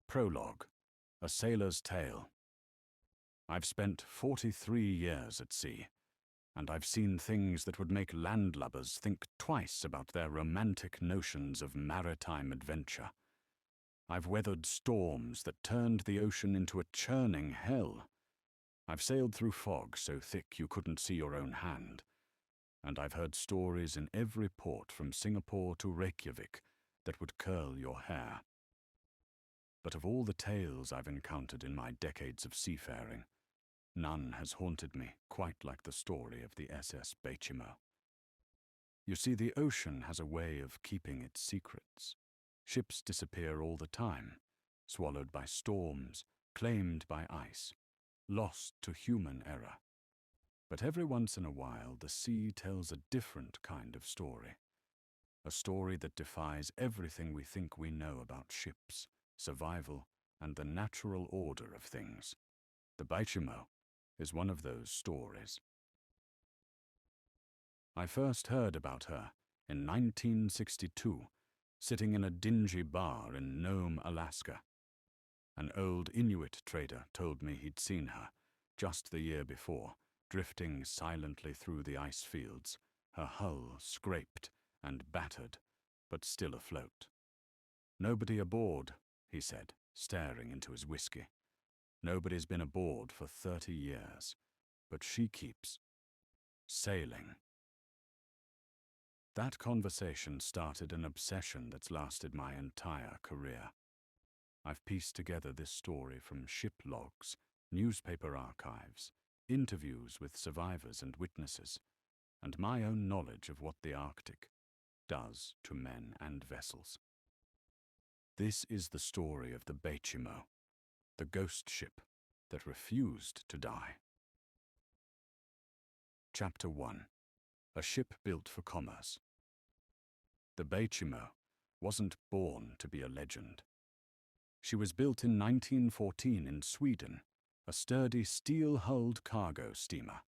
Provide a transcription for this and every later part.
Prologue, A Sailor's Tale. I've spent 43 years at sea, and I've seen things that would make landlubbers think twice about their romantic notions of maritime adventure. I've weathered storms that turned the ocean into a churning hell. I've sailed through fog so thick you couldn't see your own hand. And I've heard stories in every port from Singapore to Reykjavik that would curl your hair. But of all the tales I've encountered in my decades of seafaring, none has haunted me quite like the story of the SS Baychimo. You see, the ocean has a way of keeping its secrets. Ships disappear all the time, swallowed by storms, claimed by ice, lost to human error. But every once in a while, the sea tells a different kind of story. A story that defies everything we think we know about ships, survival, and the natural order of things. The Baychimo is one of those stories. I first heard about her in 1962, sitting in a dingy bar in Nome, Alaska. An old Inuit trader told me he'd seen her, just the year before, drifting silently through the ice fields, her hull scraped and battered, but still afloat. "Nobody aboard," he said, staring into his whiskey. "Nobody's been aboard for 30 years, but she keeps sailing." That conversation started an obsession that's lasted my entire career. I've pieced together this story from ship logs, newspaper archives, interviews with survivors and witnesses, and my own knowledge of what the Arctic does to men and vessels. This is the story of the Baychimo, the ghost ship that refused to die. Chapter 1. A ship built for commerce. The Baychimo wasn't born to be a legend. She was built in 1914 in Sweden, a sturdy steel-hulled cargo steamer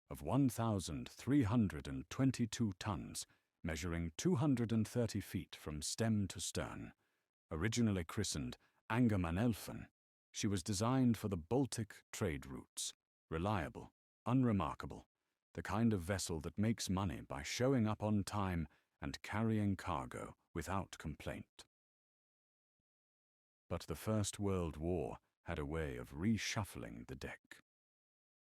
of 1,322 tons, measuring 230 feet from stem to stern. Originally christened Angermanelfen, she was designed for the Baltic trade routes, reliable, unremarkable, the kind of vessel that makes money by showing up on time and carrying cargo without complaint. But the First World War had a way of reshuffling the deck.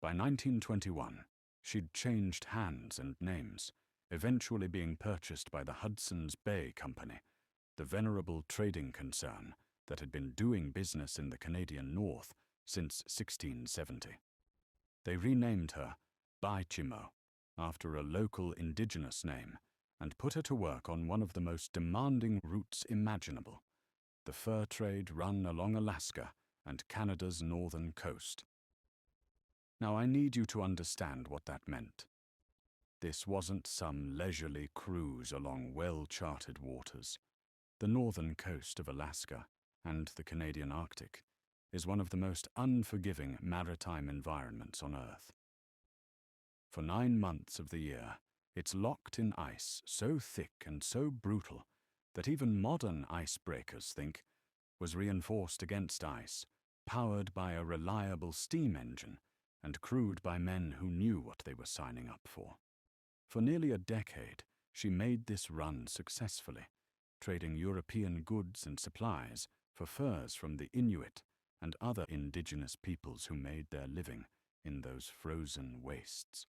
By 1921, she'd changed hands and names, eventually being purchased by the Hudson's Bay Company, the venerable trading concern that had been doing business in the Canadian North since 1670. They renamed her Baychimo after a local indigenous name and put her to work on one of the most demanding routes imaginable, the fur trade run along Alaska and Canada's northern coast. Now, I need you to understand what that meant. This wasn't some leisurely cruise along well-charted waters. The northern coast of Alaska and the Canadian Arctic is one of the most unforgiving maritime environments on Earth. For 9 months of the year, it's locked in ice so thick and so brutal that even modern icebreakers think was reinforced against ice, powered by a reliable steam engine and crewed by men who knew what they were signing up for. For nearly a decade, she made this run successfully, trading European goods and supplies for furs from the Inuit and other indigenous peoples who made their living in those frozen wastes.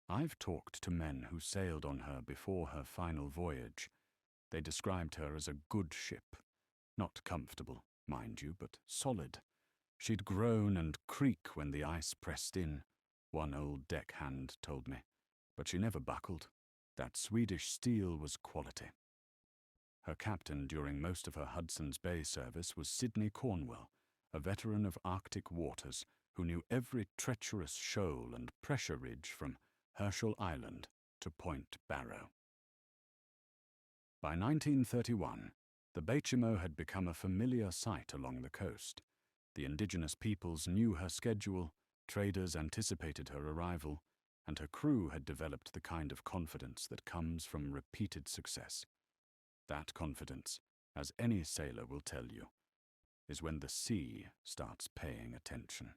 I've talked to men who sailed on her before her final voyage. They described her as a good ship. Not comfortable, mind you, but solid. She'd groan and creak when the ice pressed in, one old deckhand told me, but she never buckled. That Swedish steel was quality. Her captain during most of her Hudson's Bay service was Sidney Cornwell, a veteran of Arctic waters who knew every treacherous shoal and pressure ridge from Herschel Island to Point Barrow. By 1931, the Baychimo had become a familiar sight along the coast. The indigenous peoples knew her schedule, traders anticipated her arrival, and her crew had developed the kind of confidence that comes from repeated success. That confidence as any sailor will tell you, is when the sea starts paying attention.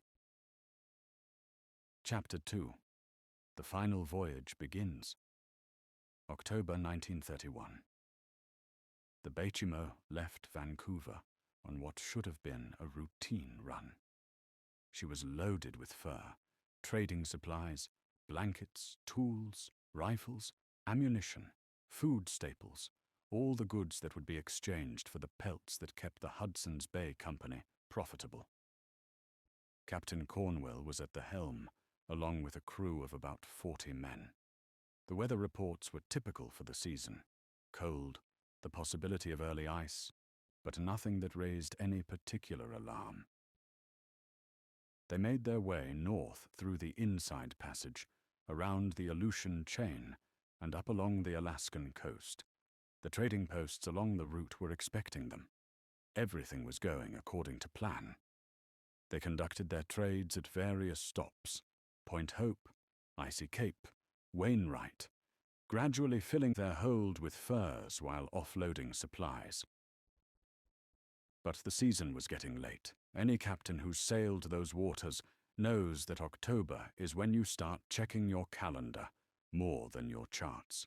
Chapter 2. The final voyage begins. October 1931. The Baychimo left Vancouver on what should have been a routine run. She was loaded with fur, trading supplies, blankets, tools, rifles, ammunition, food staples, all the goods that would be exchanged for the pelts that kept the Hudson's Bay Company profitable. Captain Cornwell was at the helm, along with a crew of about 40 men. The weather reports were typical for the season: cold, the possibility of early ice, but nothing that raised any particular alarm. They made their way north through the Inside Passage, around the Aleutian Chain, and up along the Alaskan coast. The trading posts along the route were expecting them. Everything was going according to plan. They conducted their trades at various stops: Point Hope, Icy Cape, Wainwright, gradually filling their hold with furs while offloading supplies. But the season was getting late. Any captain who's sailed those waters knows that October is when you start checking your calendar more than your charts.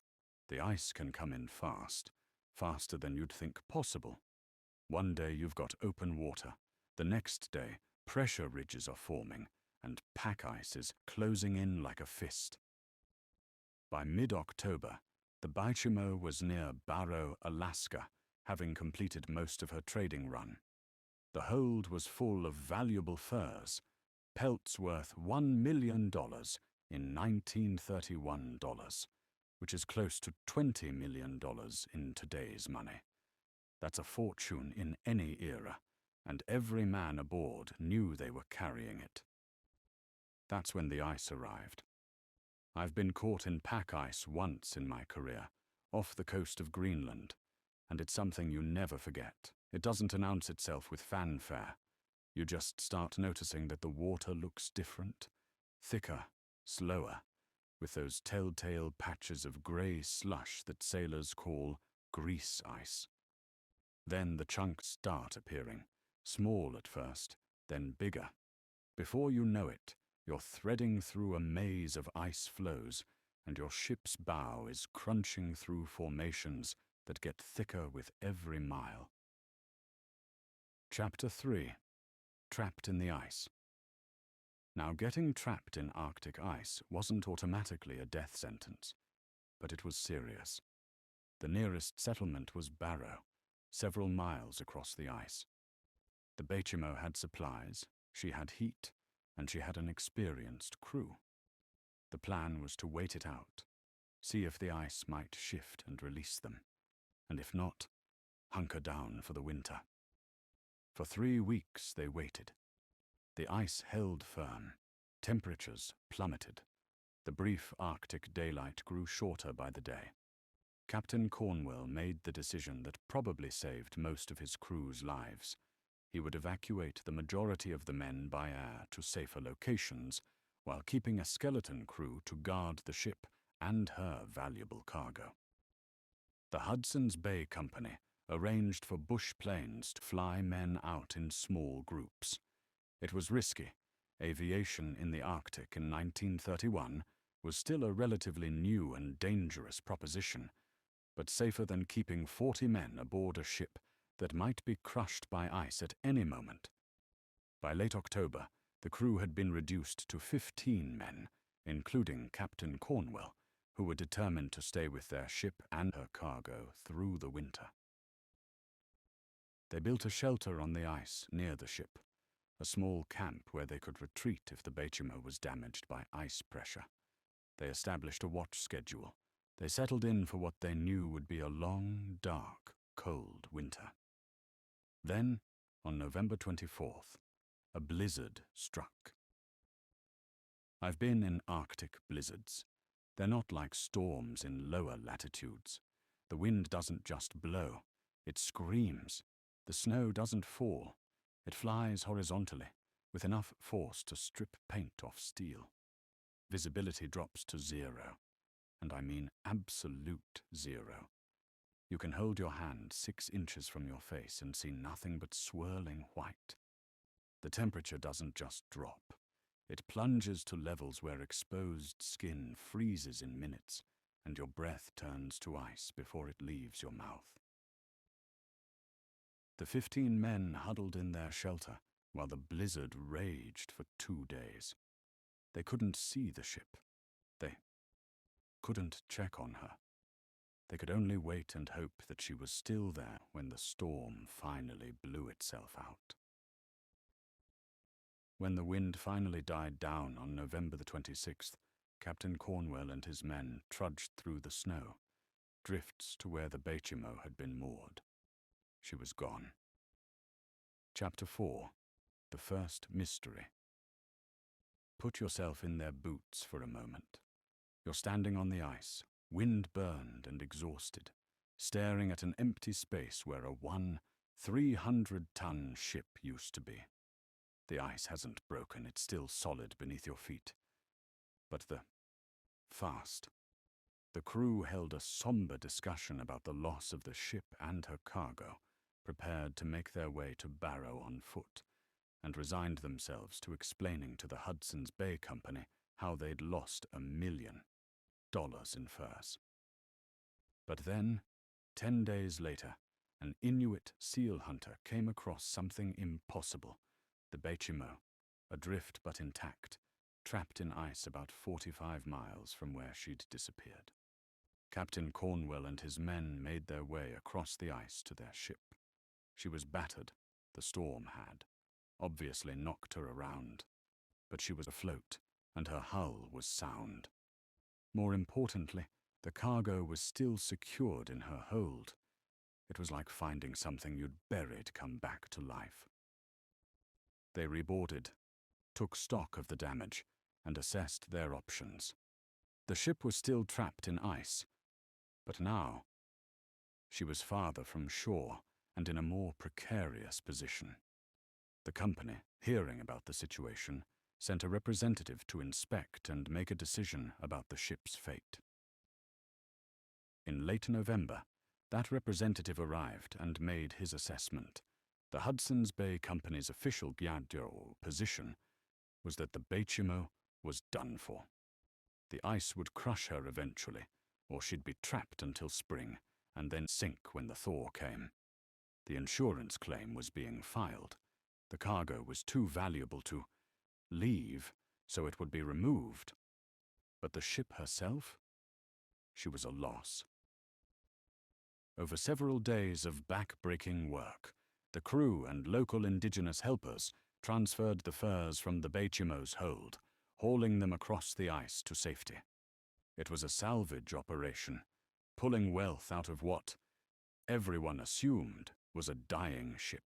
The ice can come in fast, faster than you'd think possible. One day you've got open water. The next day, pressure ridges are forming, and pack ice is closing in like a fist. By mid-October, the Baychimo was near Barrow, Alaska, having completed most of her trading run. The hold was full of valuable furs, pelts worth $1 million in 1931 dollars, which is close to $20 million in today's money. That's a fortune in any era, and every man aboard knew they were carrying it. That's when the ice arrived. I've been caught in pack ice once in my career, off the coast of Greenland, and it's something you never forget. It doesn't announce itself with fanfare. You just start noticing that the water looks different, thicker, slower, with those telltale patches of grey slush that sailors call grease ice. Then the chunks start appearing, small at first, then bigger. Before you know it, you're threading through a maze of ice floes, and your ship's bow is crunching through formations that get thicker with every mile. Chapter 3. Trapped in the Ice. Now, getting trapped in Arctic ice wasn't automatically a death sentence, but it was serious. The nearest settlement was Barrow, several miles across the ice. The Baychimo had supplies, she had heat, and she had an experienced crew. The plan was to wait it out, see if the ice might shift and release them, and if not, hunker down for the winter. For 3 weeks they waited. The ice held firm. Temperatures plummeted. The brief Arctic daylight grew shorter by the day. Captain Cornwell made the decision that probably saved most of his crew's lives. He would evacuate the majority of the men by air to safer locations, while keeping a skeleton crew to guard the ship and her valuable cargo. The Hudson's Bay Company arranged for bush planes to fly men out in small groups. It was risky. Aviation in the Arctic in 1931 was still a relatively new and dangerous proposition, but safer than keeping 40 men aboard a ship that might be crushed by ice at any moment. By late October, the crew had been reduced to 15 men, including Captain Cornwell, who were determined to stay with their ship and her cargo through the winter. They built a shelter on the ice near the ship, a small camp where they could retreat if the Baychimo was damaged by ice pressure. They established a watch schedule. They settled in for what they knew would be a long, dark, cold winter. Then, on November 24th, a blizzard struck. I've been in Arctic blizzards. They're not like storms in lower latitudes. The wind doesn't just blow, it screams. The snow doesn't fall. It flies horizontally, with enough force to strip paint off steel. Visibility drops to 0, and I mean absolute 0. You can hold your hand 6 inches from your face and see nothing but swirling white. The temperature doesn't just drop. It plunges to levels where exposed skin freezes in minutes, and your breath turns to ice before it leaves your mouth. The 15 men huddled in their shelter while the blizzard raged for 2 days. They couldn't see the ship. They couldn't check on her. They could only wait and hope that she was still there when the storm finally blew itself out. When the wind finally died down on November the 26th, Captain Cornwell and his men trudged through the snow, drifts to where the Baychimo had been moored. She was gone. Chapter 4. The First Mystery. Put yourself in their boots for a moment. You're standing on the ice, wind-burned and exhausted, staring at an empty space where a 300-ton ship used to be. The ice hasn't broken, it's still solid beneath your feet. But fast. The crew held a somber discussion about the loss of the ship and her cargo, prepared to make their way to Barrow on foot, and resigned themselves to explaining to the Hudson's Bay Company how they'd lost $1 million in furs. But then, 10 days later, an Inuit seal hunter came across something impossible. The Baychimo, adrift but intact, trapped in ice about 45 miles from where she'd disappeared. Captain Cornwell and his men made their way across the ice to their ship. She was battered, the storm had, obviously knocked her around, but she was afloat, and her hull was sound. More importantly, the cargo was still secured in her hold. It was like finding something you'd buried come back to life. They reboarded, took stock of the damage, and assessed their options. The ship was still trapped in ice, but now she was farther from shore and in a more precarious position. The company, hearing about the situation, sent a representative to inspect and make a decision about the ship's fate. In late November, that representative arrived and made his assessment. The Hudson's Bay Company's official position was that the Baychimo was done for. The ice would crush her eventually, or she'd be trapped until spring, and then sink when the thaw came. The insurance claim was being filed. The cargo was too valuable to leave, so it would be removed. But the ship herself? She was a loss. Over several days of back-breaking work, the crew and local indigenous helpers transferred the furs from the Baychimo's hold, hauling them across the ice to safety. It was a salvage operation, pulling wealth out of what everyone assumed was a dying ship.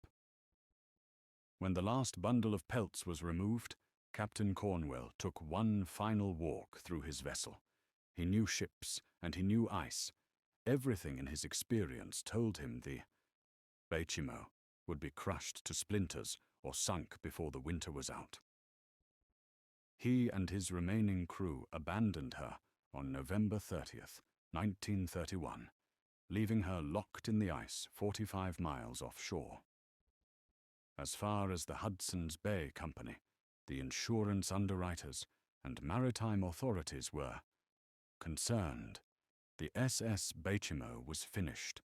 When the last bundle of pelts was removed, Captain Cornwell took one final walk through his vessel. He knew ships and he knew ice. Everything in his experience told him the Baychimo would be crushed to splinters or sunk before the winter was out. He and his remaining crew abandoned her on November 30th, 1931, leaving her locked in the ice 45 miles offshore. As far as the Hudson's Bay Company, the insurance underwriters, and maritime authorities were concerned, the SS Baychimo was finished.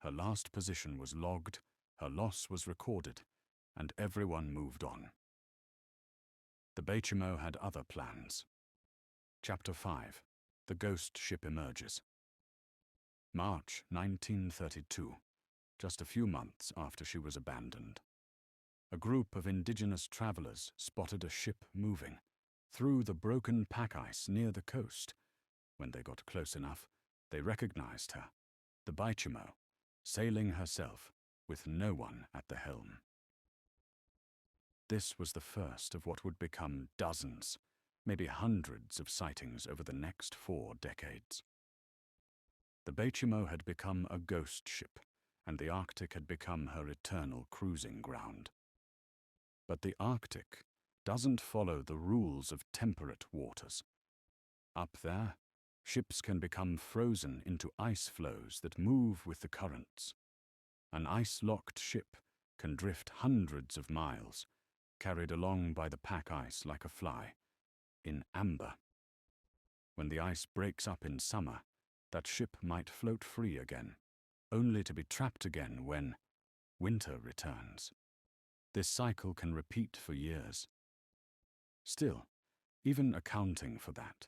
Her last position was logged, her loss was recorded, and everyone moved on. The Baychimo had other plans. Chapter 5. The Ghost Ship Emerges. March 1932, just a few months after she was abandoned. A group of indigenous travelers spotted a ship moving through the broken pack ice near the coast. When they got close enough, they recognized her, the Baychimo, sailing herself with no one at the helm. This was the first of what would become dozens, maybe hundreds of sightings over the next 4 decades. The Baychimo had become a ghost ship, and the Arctic had become her eternal cruising ground. But the Arctic doesn't follow the rules of temperate waters. Up there, Ships can become frozen into ice floes that move with the currents. An ice-locked ship can drift hundreds of miles, carried along by the pack ice like a fly, in amber. When the ice breaks up in summer, that ship might float free again, only to be trapped again when winter returns. This cycle can repeat for years. Still, even accounting for that,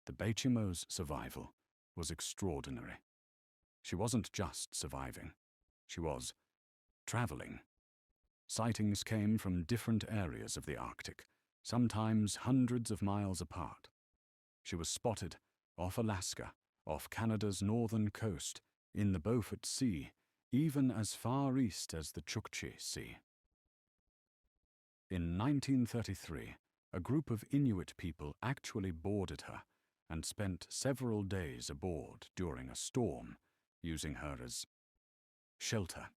the Baychimo's survival was extraordinary. She wasn't just surviving, she was traveling. Sightings came from different areas of the Arctic, sometimes hundreds of miles apart. She was spotted off Alaska, off Canada's northern coast, in the Beaufort Sea, even as far east as the Chukchi Sea. In 1933, a group of Inuit people actually boarded her and spent several days aboard during a storm, using her as shelter.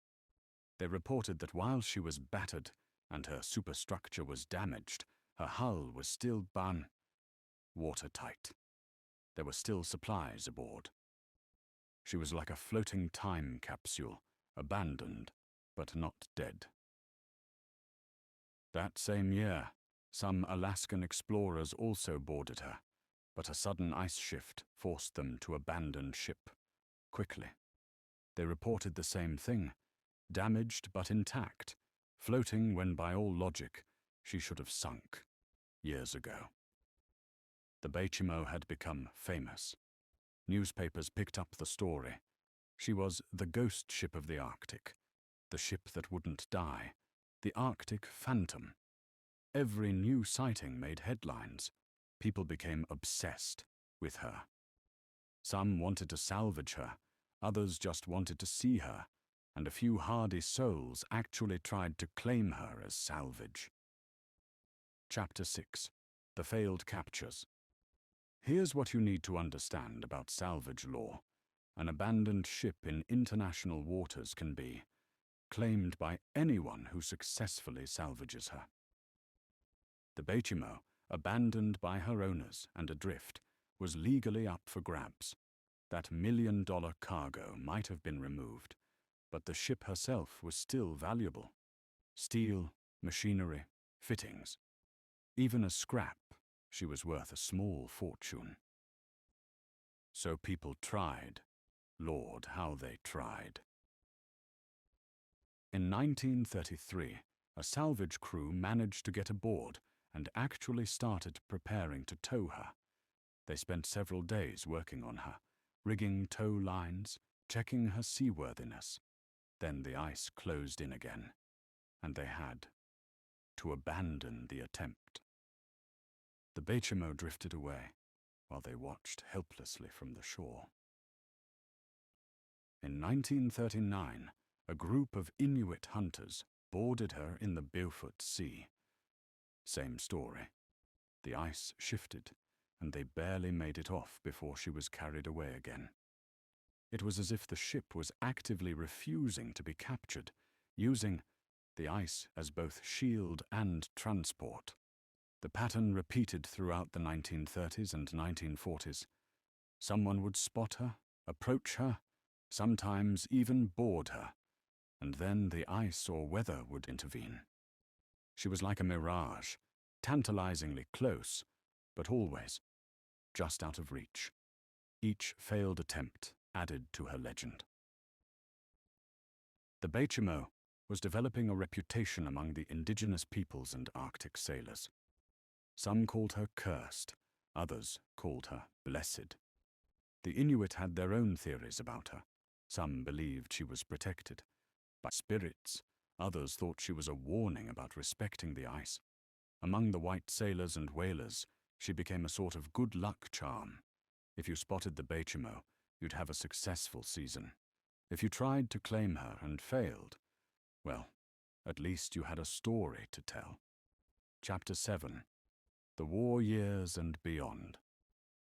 They reported that while she was battered and her superstructure was damaged, her hull was still watertight. There were still supplies aboard. She was like a floating time capsule, abandoned, but not dead. That same year, some Alaskan explorers also boarded her, but a sudden ice shift forced them to abandon ship quickly. They reported the same thing, damaged but intact, floating when by all logic she should have sunk years ago. The Baychimo had become famous. Newspapers picked up the story. She was the ghost ship of the Arctic, the ship that wouldn't die, the Arctic Phantom. Every new sighting made headlines. People became obsessed with her. Some wanted to salvage her, others just wanted to see her, and a few hardy souls actually tried to claim her as salvage. Chapter 6. The Failed Captures. Here's what you need to understand about salvage law. An abandoned ship in international waters can be claimed by anyone who successfully salvages her. The Baychimo, abandoned by her owners and adrift, was legally up for grabs. That million-dollar cargo might have been removed, but the ship herself was still valuable. Steel, machinery, fittings. Even as scrap, she was worth a small fortune. So people tried. Lord, how they tried. In 1933, a salvage crew managed to get aboard and actually started preparing to tow her. They spent several days working on her, rigging tow lines, checking her seaworthiness. Then the ice closed in again, and they had to abandon the attempt. The Baychimo drifted away, while they watched helplessly from the shore. In 1939, a group of Inuit hunters boarded her in the Beaufort Sea. Same story. The ice shifted, and they barely made it off before she was carried away again. It was as if the ship was actively refusing to be captured, using the ice as both shield and transport. The pattern repeated throughout the 1930s and 1940s. Someone would spot her, approach her, sometimes even board her, and then the ice or weather would intervene. She was like a mirage, tantalizingly close, but always just out of reach. Each failed attempt added to her legend. The Baychimo was developing a reputation among the indigenous peoples and Arctic sailors. Some called her cursed, others called her blessed. The Inuit had their own theories about her. Some believed she was protected by spirits, others thought she was a warning about respecting the ice. Among the white sailors and whalers, she became a sort of good luck charm. If you spotted the Baychimo, you'd have a successful season. If you tried to claim her and failed, well, at least you had a story to tell. Chapter 7. The War Years and Beyond.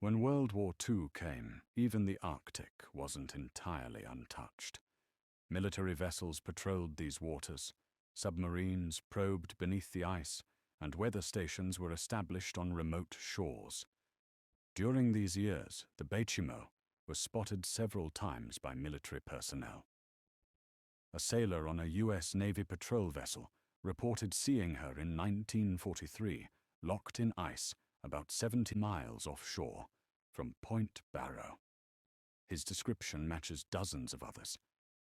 When World War II came, even the Arctic wasn't entirely untouched. Military vessels patrolled these waters, submarines probed beneath the ice, and weather stations were established on remote shores. During these years, the Baychimo was spotted several times by military personnel. A sailor on a U.S. Navy patrol vessel reported seeing her in 1943, locked in ice about 70 miles offshore from Point Barrow. His description matches dozens of others.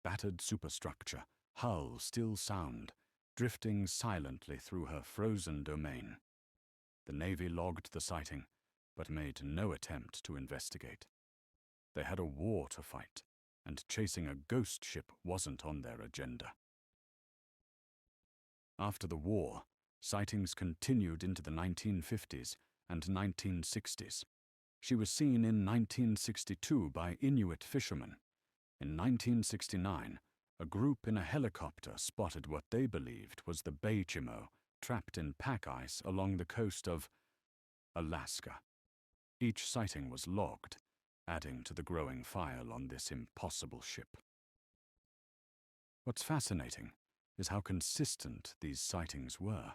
Battered superstructure, hull still sound, drifting silently through her frozen domain. The Navy logged the sighting, but made no attempt to investigate. They had a war to fight, and chasing a ghost ship wasn't on their agenda. After the war, sightings continued into the 1950s and 1960s. She was seen in 1962 by Inuit fishermen. In 1969, a group in a helicopter spotted what they believed was the Baychimo trapped in pack ice along the coast of Alaska. Each sighting was logged, adding to the growing file on this impossible ship. What's fascinating is how consistent these sightings were.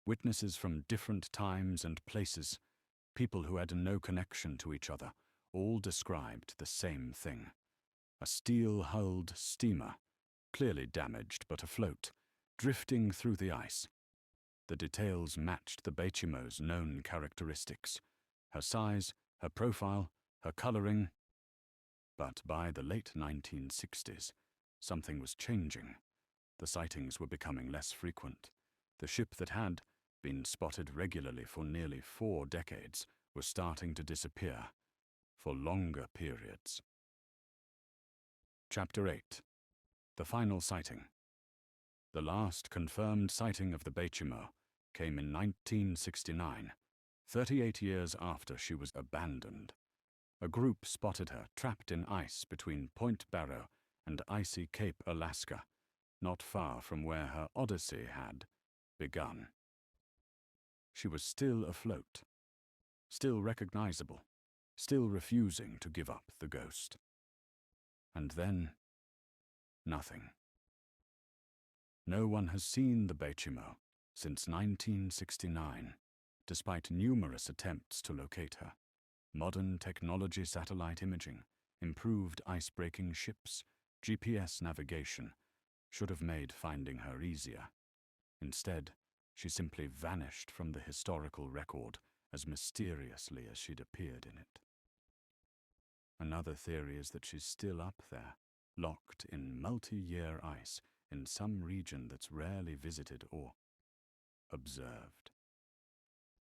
Witnesses from different times and places, people who had no connection to each other, all described the same thing. A steel-hulled steamer, clearly damaged but afloat, drifting through the ice. The details matched the Baychimo's known characteristics: her size, her profile, her coloring. But by the late 1960s, something was changing. The sightings were becoming less frequent. The ship that had been spotted regularly for nearly 4 decades was starting to disappear for longer periods. Chapter 8. The final sighting. The last confirmed sighting of the Baychimo came in 1969, 38 years after she was abandoned. A group spotted her trapped in ice between Point Barrow and icy Cape Alaska, not far from where her odyssey had begun. She was still afloat, still recognizable, still refusing to give up the ghost. And then, nothing. No one has seen the Baychimo since 1969, despite numerous attempts to locate her. Modern technology, satellite imaging, improved ice-breaking ships, GPS navigation should have made finding her easier. Instead, she simply vanished from the historical record as mysteriously as she'd appeared in it. Another theory is that she's still up there, locked in multi-year ice in some region that's rarely visited or observed.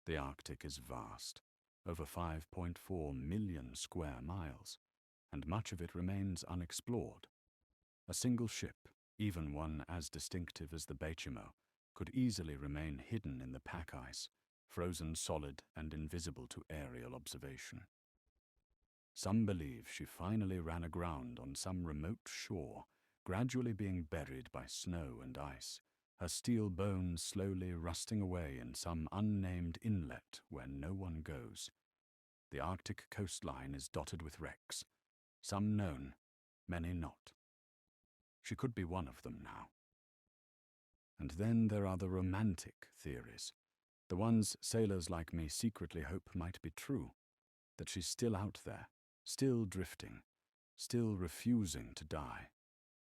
The Arctic is vast, over 5.4 million square miles, and much of it remains unexplored. A single ship, even one as distinctive as the Baychimo, could easily remain hidden in the pack ice, frozen solid and invisible to aerial observation. Some believe she finally ran aground on some remote shore, gradually being buried by snow and ice, her steel bones slowly rusting away in some unnamed inlet where no one goes. The Arctic coastline is dotted with wrecks, some known, many not. She could be one of them now. And then there are the romantic theories, the ones sailors like me secretly hope might be true, that she's still out there, still drifting, still refusing to die,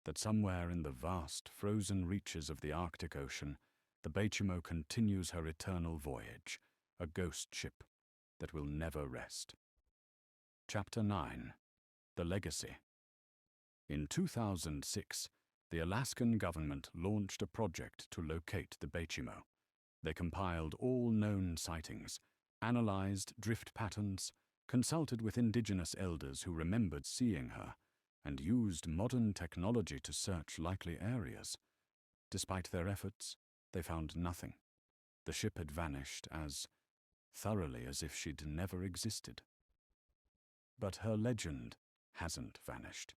that somewhere in the vast frozen reaches of the Arctic Ocean, the Baychimo continues her eternal voyage, a ghost ship that will never rest. Chapter 9. The Legacy. In 2006, the Alaskan government launched a project to locate the Baychimo. They compiled all known sightings, analyzed drift patterns, consulted with indigenous elders who remembered seeing her, and used modern technology to search likely areas. Despite their efforts, they found nothing. The ship had vanished as thoroughly as if she'd never existed. But her legend hasn't vanished.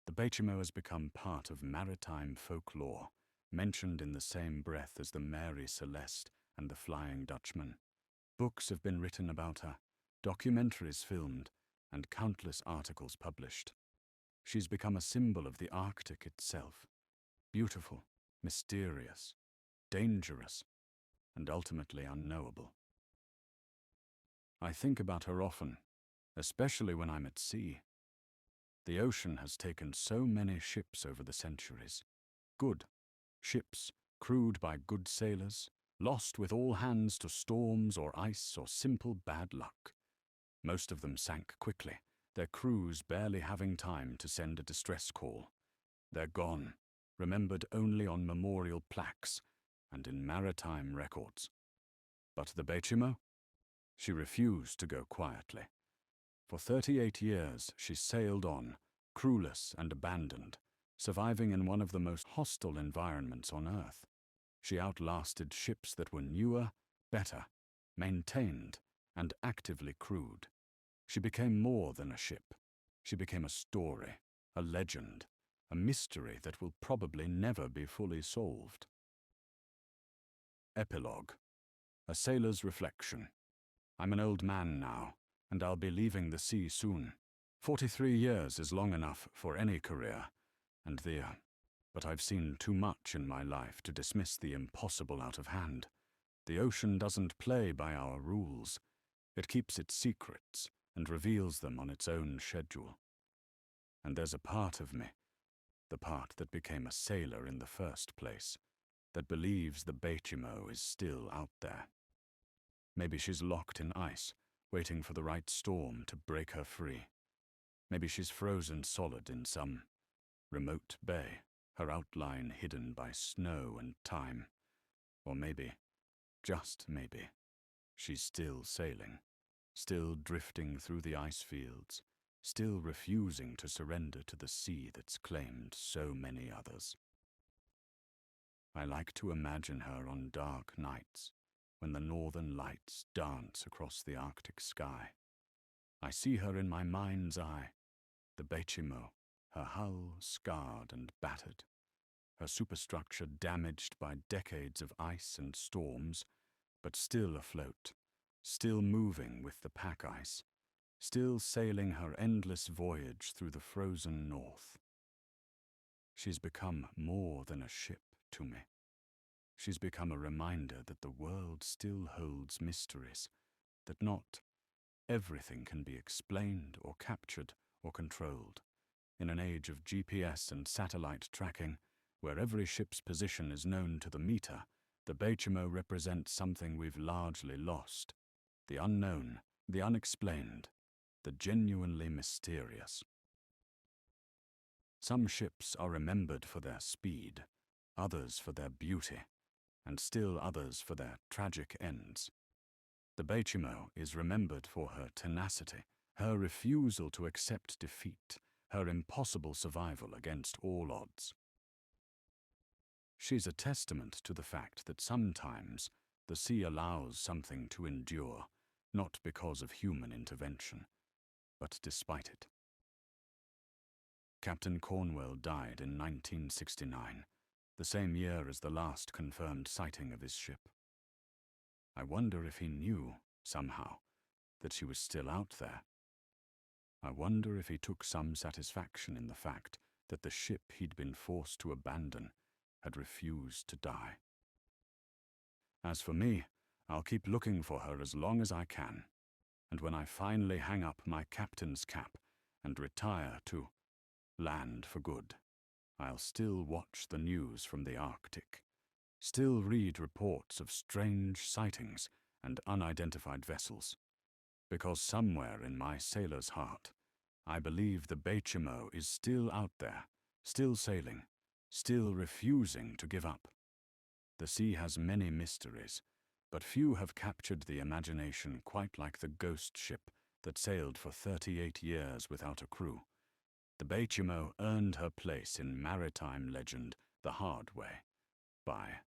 The Baychimo has become part of maritime folklore, mentioned in the same breath as the Mary Celeste and the Flying Dutchman. Books have been written about her, documentaries filmed, and countless articles published. She's become a symbol of the Arctic itself, beautiful, mysterious, dangerous, and ultimately unknowable. I think about her often, especially when I'm at sea. The ocean has taken so many ships over the centuries. Good ships, crewed by good sailors, lost with all hands to storms or ice or simple bad luck. Most of them sank quickly, their crews barely having time to send a distress call. They're gone, remembered only on memorial plaques and in maritime records. But the Baychimo? She refused to go quietly. For 38 years she sailed on, crewless and abandoned, surviving in one of the most hostile environments on Earth. She outlasted ships that were newer, better, maintained, and actively crewed. She became more than a ship. She became a story, a legend, a mystery that will probably never be fully solved. Epilogue. A Sailor's Reflection. I'm an old man now, and I'll be leaving the sea soon. 43 years is long enough for any career, but I've seen too much in my life to dismiss the impossible out of hand. The ocean doesn't play by our rules. It keeps its secrets and reveals them on its own schedule. And there's a part of me, the part that became a sailor in the first place, that believes the Baychimo is still out there. Maybe she's locked in ice, waiting for the right storm to break her free. Maybe she's frozen solid in some remote bay, her outline hidden by snow and time. Or maybe, just maybe, she's still sailing, still drifting through the ice fields, still refusing to surrender to the sea that's claimed so many others. I like to imagine her on dark nights, when the northern lights dance across the Arctic sky. I see her in my mind's eye, the Baychimo, her hull scarred and battered, her superstructure damaged by decades of ice and storms, but still afloat, still moving with the pack ice, still sailing her endless voyage through the frozen north. She's become more than a ship to me. She's become a reminder that the world still holds mysteries, that not everything can be explained or captured or controlled. In an age of GPS and satellite tracking, where every ship's position is known to the meter, the Baychimo represents something we've largely lost: the unknown, the unexplained, the genuinely mysterious. Some ships are remembered for their speed, others for their beauty, and still others for their tragic ends. The Baychimo is remembered for her tenacity, her refusal to accept defeat, her impossible survival against all odds. She's a testament to the fact that sometimes the sea allows something to endure, not because of human intervention, but despite it. Captain Cornwell died in 1969, the same year as the last confirmed sighting of his ship. I wonder if he knew, somehow, that she was still out there. I wonder if he took some satisfaction in the fact that the ship he'd been forced to abandon had refused to die. As for me, I'll keep looking for her as long as I can, and when I finally hang up my captain's cap and retire to land for good, I'll still watch the news from the Arctic, still read reports of strange sightings and unidentified vessels, because somewhere in my sailor's heart, I believe the Baychimo is still out there, still sailing, still refusing to give up. The sea has many mysteries, but few have captured the imagination quite like the ghost ship that sailed for 38 years without a crew. The Baychimo earned her place in maritime legend the hard way, by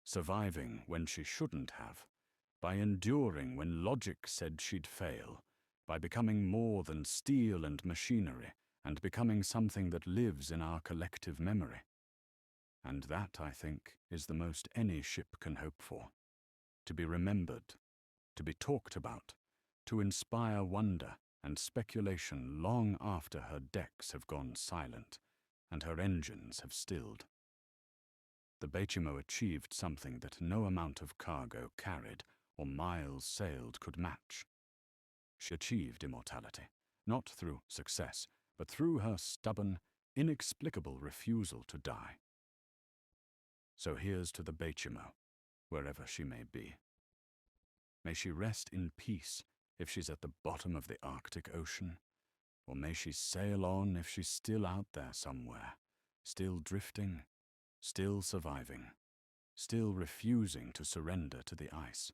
surviving when she shouldn't have, by enduring when logic said she'd fail, by becoming more than steel and machinery, and becoming something that lives in our collective memory. And that, I think, is the most any ship can hope for: to be remembered, to be talked about, to inspire wonder and speculation long after her decks have gone silent and her engines have stilled. The Baychimo achieved something that no amount of cargo carried or miles sailed could match. She achieved immortality, not through success, but through her stubborn, inexplicable refusal to die. So here's to the Baychimo, wherever she may be. May she rest in peace if she's at the bottom of the Arctic Ocean, or may she sail on if she's still out there somewhere, still drifting, still surviving, still refusing to surrender to the ice.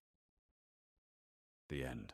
The end.